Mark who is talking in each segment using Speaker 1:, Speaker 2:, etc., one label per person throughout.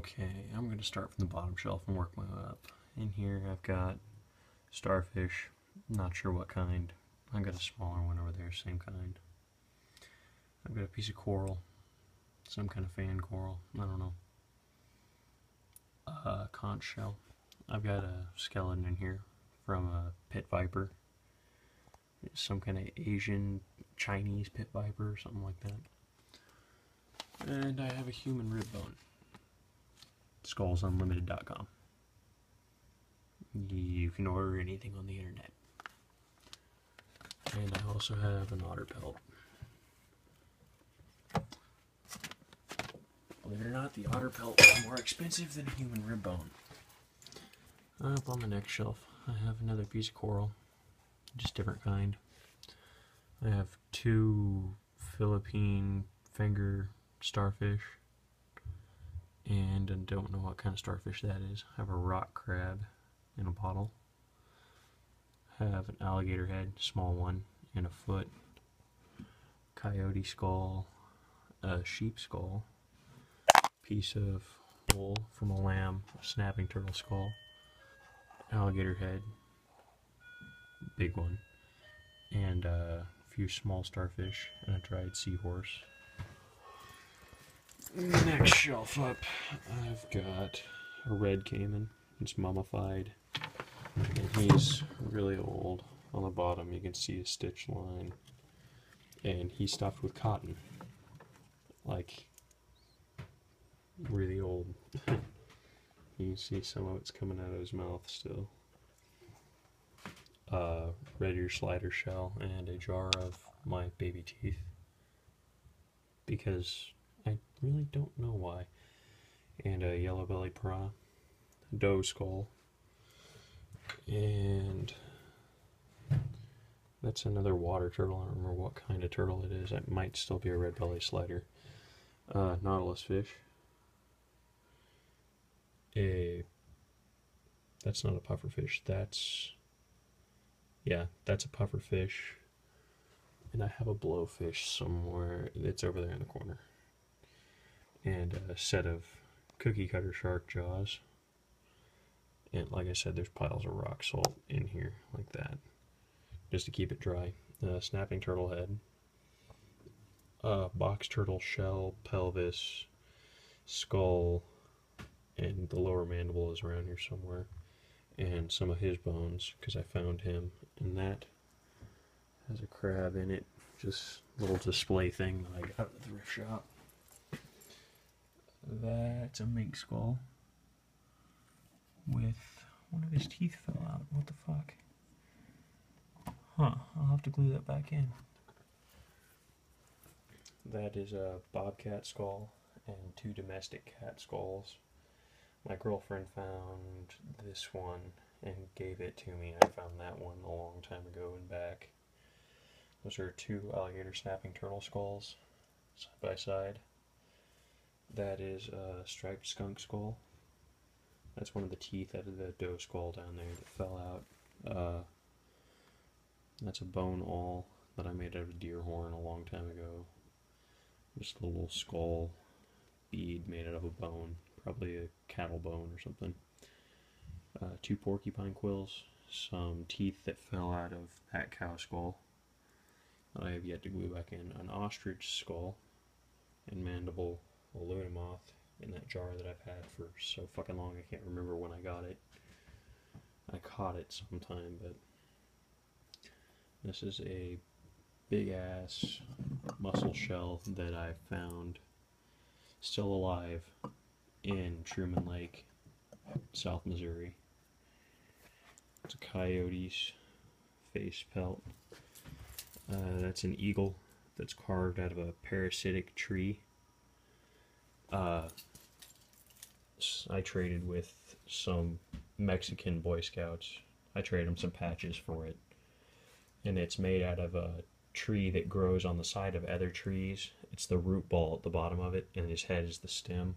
Speaker 1: Okay, I'm going to start from the bottom shelf and work my way up. In here I've got starfish, not sure what kind. I've got a smaller one over there, same kind. I've got a piece of coral, some kind of fan coral, I don't know. Conch shell. I've got a skeleton in here from a pit viper. It's some kind of Asian, Chinese pit viper or something like that. And I have a human rib bone. Skullsunlimited.com. You can order anything on the internet. And I also have an otter pelt. Believe it or not, the otter pelt is more expensive than a human rib bone. Up on the next shelf, I have another piece of coral, just different kind. I have two Philippine finger starfish, and I don't know what kind of starfish that is. I have a rock crab in a bottle. I have an alligator head, small one, and a foot. Coyote skull, a sheep skull, piece of wool from a lamb, a snapping turtle skull, alligator head, big one, and a few small starfish, and a dried seahorse. Next shelf up, I've got a red caiman. It's mummified, and he's really old. On the bottom you can see a stitch line, and he's stuffed with cotton, like really old. You can see some of it's coming out of his mouth still. Red ear slider shell and a jar of my baby teeth, because I really don't know why. And a yellow belly piranha, doe skull, and that's another water turtle. I don't remember what kind of turtle it is. It might still be a red belly slider. Nautilus fish. That's not a puffer fish. That's a puffer fish. And I have a blowfish somewhere. It's over there in the corner. And a set of cookie cutter shark jaws. And like I said, there's piles of rock salt in here, like that, just to keep it dry. Snapping turtle head. Box turtle shell, pelvis, skull, and the lower mandible is around here somewhere. And some of his bones, because I found him. And that has a crab in it, just a little display thing that I got at the thrift shop. That's a mink skull with one of his teeth fell out. What the fuck? Huh, I'll have to glue that back in. That is a bobcat skull and two domestic cat skulls. My girlfriend found this one and gave it to me. I found that one a long time ago and back. Those are two alligator snapping turtle skulls, side by side. That is a striped skunk skull. That's one of the teeth out of the doe skull down there that fell out. That's a bone awl that I made out of deer horn a long time ago. Just a little skull bead made out of a bone, probably a cattle bone or something. Two porcupine quills, some teeth that fell out of that cow skull that I have yet to glue back in, an ostrich skull and mandible, a luna moth in that jar that I've had for so fucking long I can't remember when I got it. I caught it sometime, but this is a big ass mussel shell that I found still alive in Truman Lake, South Missouri. It's a coyote's face pelt. That's an eagle that's carved out of a parasitic tree. I traded with some Mexican Boy Scouts. I traded them some patches for it. And it's made out of a tree that grows on the side of other trees. It's the root ball at the bottom of it, and his head is the stem.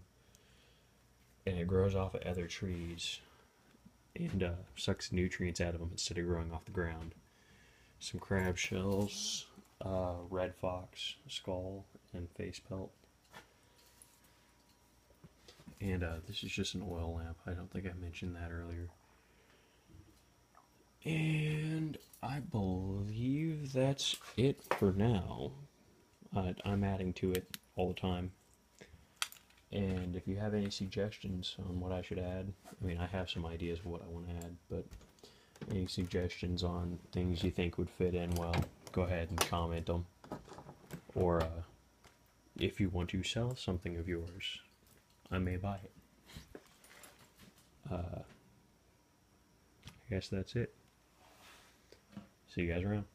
Speaker 1: And it grows off of other trees and sucks nutrients out of them instead of growing off the ground. Some crab shells, red fox skull and face pelt. And this is just an oil lamp. I don't think I mentioned that earlier. And I believe that's it for now. I'm adding to it all the time. And if you have any suggestions on what I should add, I mean, I have some ideas of what I want to add, but any suggestions on things you think would fit in well, go ahead and comment them. Or if you want to sell something of yours, I may buy it. I guess that's it. See you guys around.